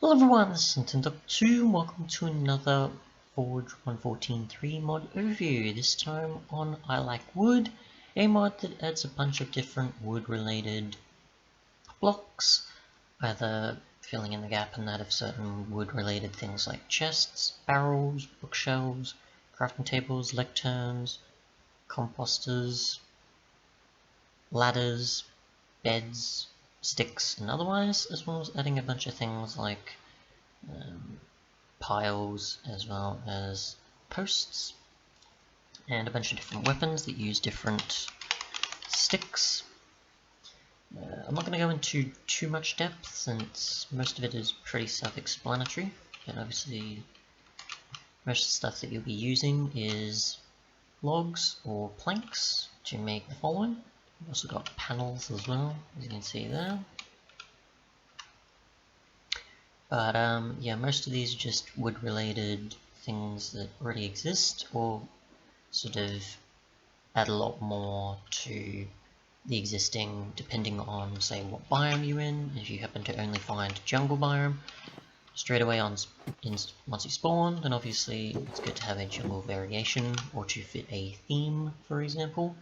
Hello everyone, this is Nintendo2, and welcome to another Forge 1.14.3 mod overview. This time on I Like Wood, a mod that adds a bunch of different wood related blocks, either filling in the gap in that of certain wood related things like chests, barrels, bookshelves, crafting tables, lecterns, composters, ladders, beds, sticks, and otherwise, as well as adding a bunch of things like piles as well as posts, and a bunch of different weapons that use different sticks. I'm not going to go into too much depth since most of it is pretty self-explanatory, and obviously most of the stuff that you'll be using is logs or planks to make the following. We've also got panels as well, as you can see there. But yeah, most of these are just wood related things that already exist, or sort of add a lot more to the existing depending on, say, what biome you're in. If you happen to only find jungle biome straight away once you spawn, then obviously it's good to have a jungle variation or to fit a theme, for example.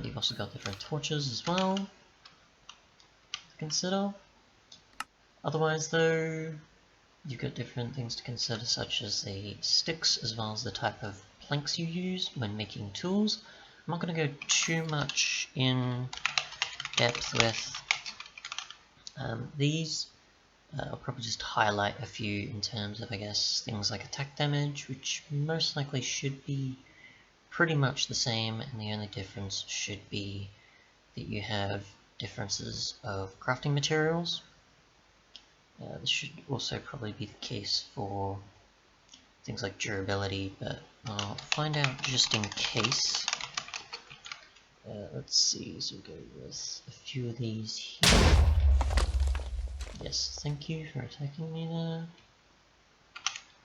You've also got different torches as well to consider. Otherwise though, you've got different things to consider, such as the sticks as well as the type of planks you use when making tools. I'm not going to go too much in depth with these. I'll probably just highlight a few in terms of, I guess, things like attack damage, which most likely should be pretty much the same, and the only difference should be that you have differences of crafting materials. This should also probably be the case for things like durability, but I'll find out just in case. Let's see, so we'll go with a few of these here. Yes, thank you for attacking me there.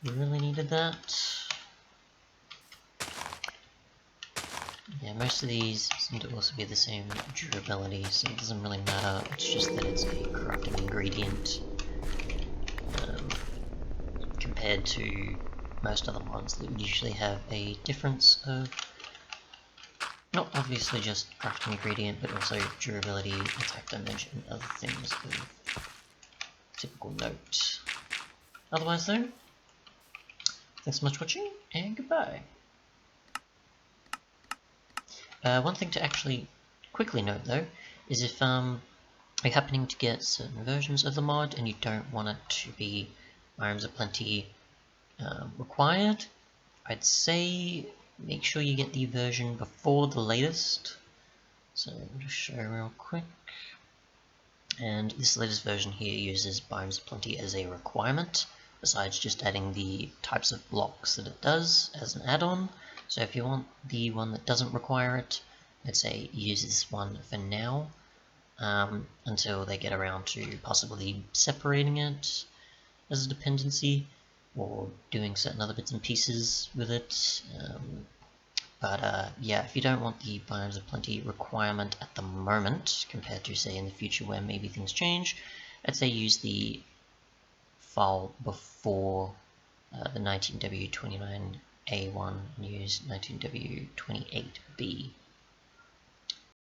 You really needed that. Yeah, most of these seem to also be the same durability, so it doesn't really matter, it's just that it's a crafting ingredient. Compared to most other mods that would usually have a difference of not obviously just crafting ingredient, but also durability, attack damage, and other things of typical note. Otherwise though, thanks so much for watching, and goodbye. One thing to actually quickly note though, is if you're happening to get certain versions of the mod and you don't want it to be Biomes O Plenty required, I'd say make sure you get the version before the latest. So I'll just show real quick. And this latest version here uses Biomes O Plenty as a requirement, besides just adding the types of blocks that it does as an add-on. So if you want the one that doesn't require it, I'd say use this one for now, until they get around to possibly separating it as a dependency, or doing certain other bits and pieces with it. Yeah, if you don't want the Biomes O Plenty requirement at the moment, compared to, say, in the future where maybe things change, I'd say use the file before the 19W29A1 and use 19W28B